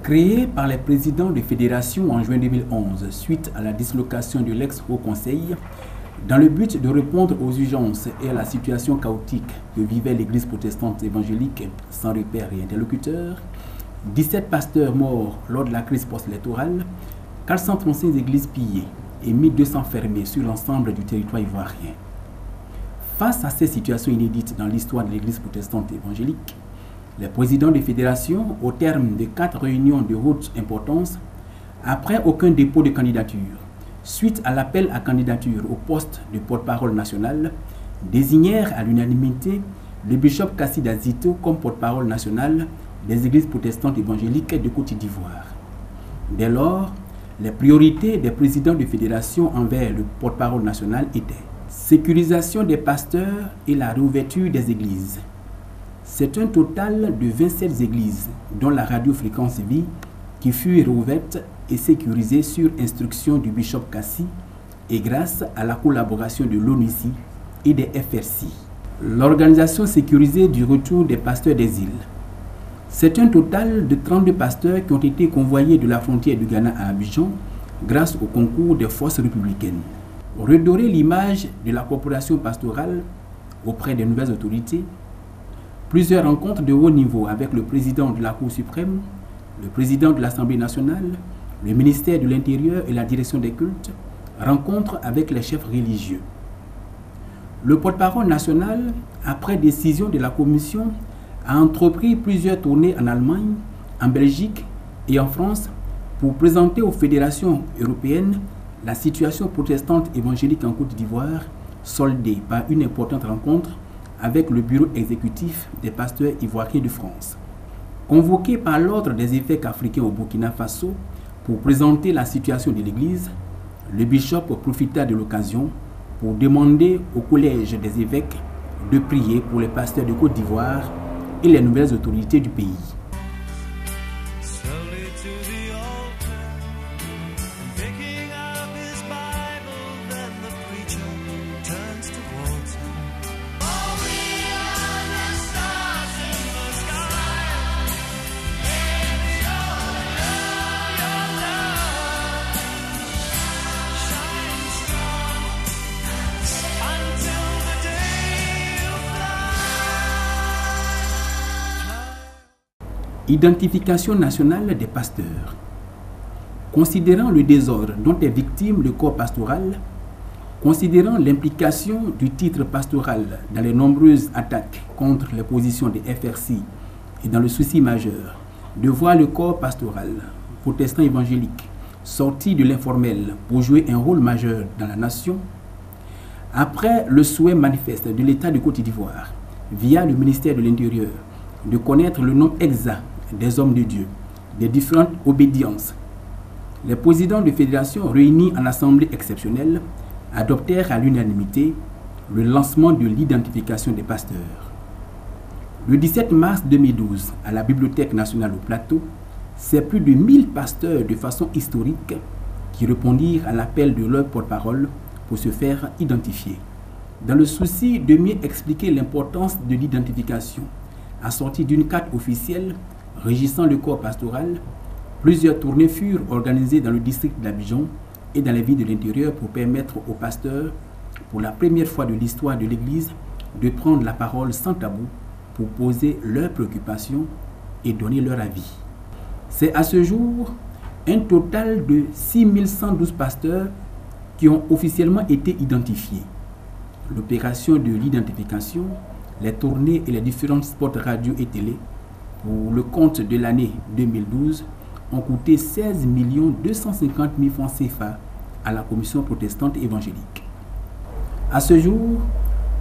Créé par les présidents de fédération en juin 2011 suite à la dislocation de l'ex-Haut Conseil, dans le but de répondre aux urgences et à la situation chaotique que vivait l'Église protestante évangélique sans repère et interlocuteur, 17 pasteurs morts lors de la crise post-électorale, 436 églises pillées et 1200 fermées sur l'ensemble du territoire ivoirien. Face à ces situations inédites dans l'histoire de l'Église protestante évangélique, les présidents de fédération, au terme de 4 réunions de haute importance, après aucun dépôt de candidature, suite à l'appel à candidature au poste de porte-parole national, désignèrent à l'unanimité le bishop Kassid Azito comme porte-parole national des églises protestantes évangéliques de Côte d'Ivoire. Dès lors, les priorités des présidents de fédération envers le porte-parole national étaient sécurisation des pasteurs et la réouverture des églises. C'est un total de 27 églises, dont la radio-fréquence vie, qui furent réouvertes et sécurisées sur instruction du bishop Kassid et grâce à la collaboration de l'ONUCI et des FRC. L'organisation sécurisée du retour des pasteurs des îles. C'est un total de 32 pasteurs qui ont été convoyés de la frontière du Ghana à Abidjan grâce au concours des forces républicaines. Redorer l'image de la coopération pastorale auprès des nouvelles autorités. Plusieurs rencontres de haut niveau avec le président de la Cour suprême, le président de l'Assemblée nationale, le ministère de l'Intérieur et la direction des cultes, rencontres avec les chefs religieux. Le porte-parole national, après décision de la commission, a entrepris plusieurs tournées en Allemagne, en Belgique et en France pour présenter aux fédérations européennes la situation protestante évangélique en Côte d'Ivoire, soldée par une importante rencontre avec le bureau exécutif des pasteurs ivoiriens de France. Convoqué par l'ordre des évêques africains au Burkina Faso pour présenter la situation de l'Église, le bishop profita de l'occasion pour demander au collège des évêques de prier pour les pasteurs de Côte d'Ivoire et les nouvelles autorités du pays. Identification nationale des pasteurs. Considérant le désordre dont est victime le corps pastoral, considérant l'implication du titre pastoral dans les nombreuses attaques contre les positions des FRC et dans le souci majeur de voir le corps pastoral protestant évangélique sorti de l'informel pour jouer un rôle majeur dans la nation, après le souhait manifeste de l'État de Côte d'Ivoire, via le ministère de l'Intérieur, de connaître le nom exact des hommes de Dieu, des différentes obédiences, les présidents de fédération réunis en assemblée exceptionnelle adoptèrent à l'unanimité le lancement de l'identification des pasteurs. Le 17 mars 2012, à la Bibliothèque nationale au Plateau, c'est plus de 1000 pasteurs de façon historique qui répondirent à l'appel de leur porte-parole pour se faire identifier. Dans le souci de mieux expliquer l'importance de l'identification, assortie d'une carte officielle régissant le corps pastoral, plusieurs tournées furent organisées dans le district d'Abidjan et dans les villes de l'intérieur pour permettre aux pasteurs, pour la première fois de l'histoire de l'Église, de prendre la parole sans tabou pour poser leurs préoccupations et donner leur avis. C'est à ce jour un total de 6112 pasteurs qui ont officiellement été identifiés. L'opération de l'identification, les tournées et les différents spots radio et télé pour le compte de l'année 2012 ont coûté 16 250 000 francs CFA à la Commission protestante évangélique. À ce jour,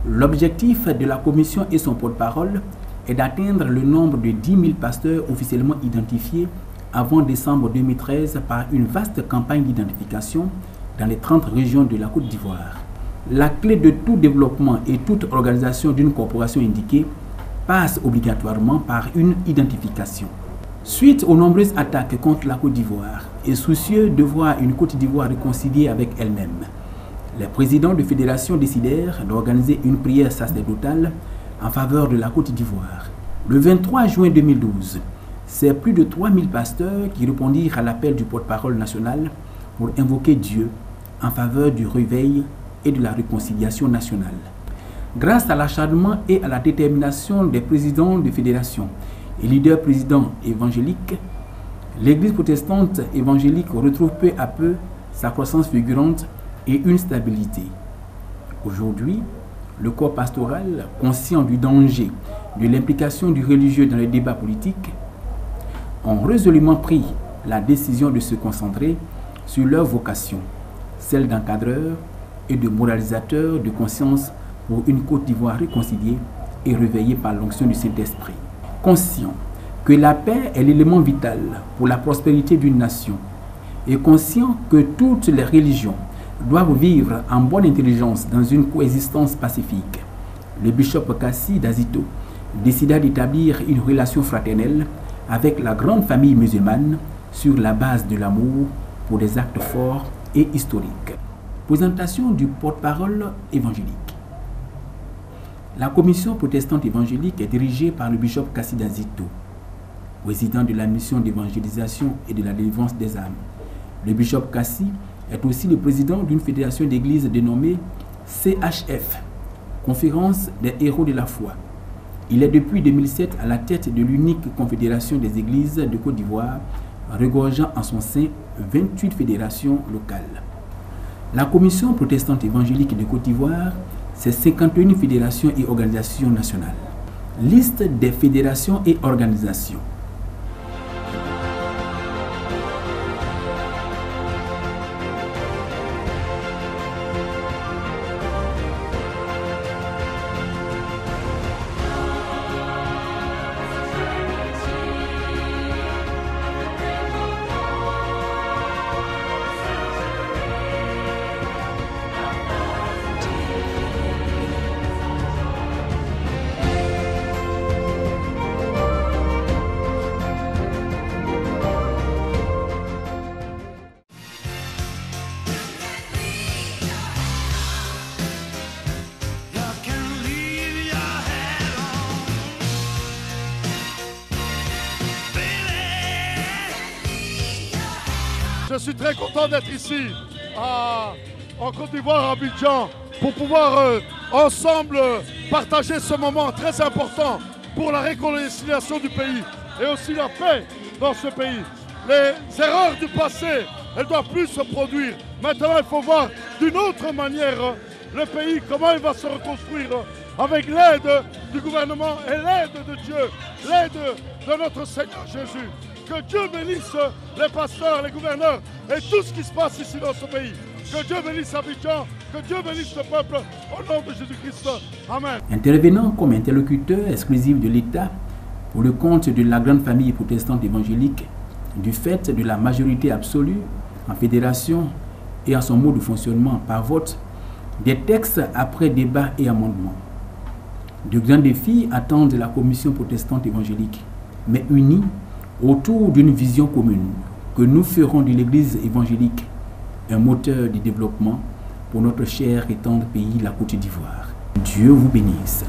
l'objectif de la Commission et son porte-parole est d'atteindre le nombre de 10 000 pasteurs officiellement identifiés avant décembre 2013 par une vaste campagne d'identification dans les 30 régions de la Côte d'Ivoire. La clé de tout développement et toute organisation d'une corporation indiquée passe obligatoirement par une identification. Suite aux nombreuses attaques contre la Côte d'Ivoire et soucieux de voir une Côte d'Ivoire réconciliée avec elle-même, les présidents de fédération décidèrent d'organiser une prière sacerdotale en faveur de la Côte d'Ivoire. Le 23 juin 2012, c'est plus de 3000 pasteurs qui répondirent à l'appel du porte-parole national pour invoquer Dieu en faveur du réveil et de la réconciliation nationale. Grâce à l'acharnement et à la détermination des présidents de fédérations et leaders présidents évangéliques, l'Église protestante évangélique retrouve peu à peu sa croissance fulgurante et une stabilité. Aujourd'hui, le corps pastoral, conscient du danger de l'implication du religieux dans les débats politiques, ont résolument pris la décision de se concentrer sur leur vocation, celle d'encadreurs et de moralisateurs de conscience pour une Côte d'Ivoire réconciliée et réveillée par l'onction du Saint-Esprit. Conscient que la paix est l'élément vital pour la prospérité d'une nation et conscient que toutes les religions doivent vivre en bonne intelligence dans une coexistence pacifique, le bishop Kassi d'Azito décida d'établir une relation fraternelle avec la grande famille musulmane sur la base de l'amour pour des actes forts et historiques. Présentation du porte-parole évangélique. La commission protestante évangélique est dirigée par le bishop Kassi d'Azito, président de la mission d'évangélisation et de la délivrance des âmes. Le bishop Kassi est aussi le président d'une fédération d'églises dénommée CHF, Conférence des héros de la foi. Il est depuis 2007 à la tête de l'unique confédération des églises de Côte d'Ivoire, regorgeant en son sein 28 fédérations locales. La commission protestante évangélique de Côte d'Ivoire, c'est 51 fédérations et organisations nationales. Liste des fédérations et organisations. Je suis très content d'être ici en Côte d'Ivoire, à Abidjan, pour pouvoir ensemble partager ce moment très important pour la réconciliation du pays et aussi la paix dans ce pays. Les erreurs du passé, elles ne doivent plus se produire. Maintenant, il faut voir d'une autre manière le pays, comment il va se reconstruire avec l'aide du gouvernement et l'aide de Dieu, l'aide de notre Seigneur Jésus. Que Dieu bénisse les pasteurs, les gouverneurs et tout ce qui se passe ici dans ce pays. Que Dieu bénisse Abidjan, que Dieu bénisse le peuple, au nom de Jésus-Christ. Amen. Intervenant comme interlocuteur exclusif de l'État pour le compte de la grande famille protestante évangélique, du fait de la majorité absolue en fédération et en son mode de fonctionnement par vote, des textes après débat et amendements. De grands défis attendent la commission protestante évangélique, mais unis autour d'une vision commune que nous ferons de l'Église évangélique un moteur de développement pour notre cher et tendre pays, la Côte d'Ivoire. Dieu vous bénisse.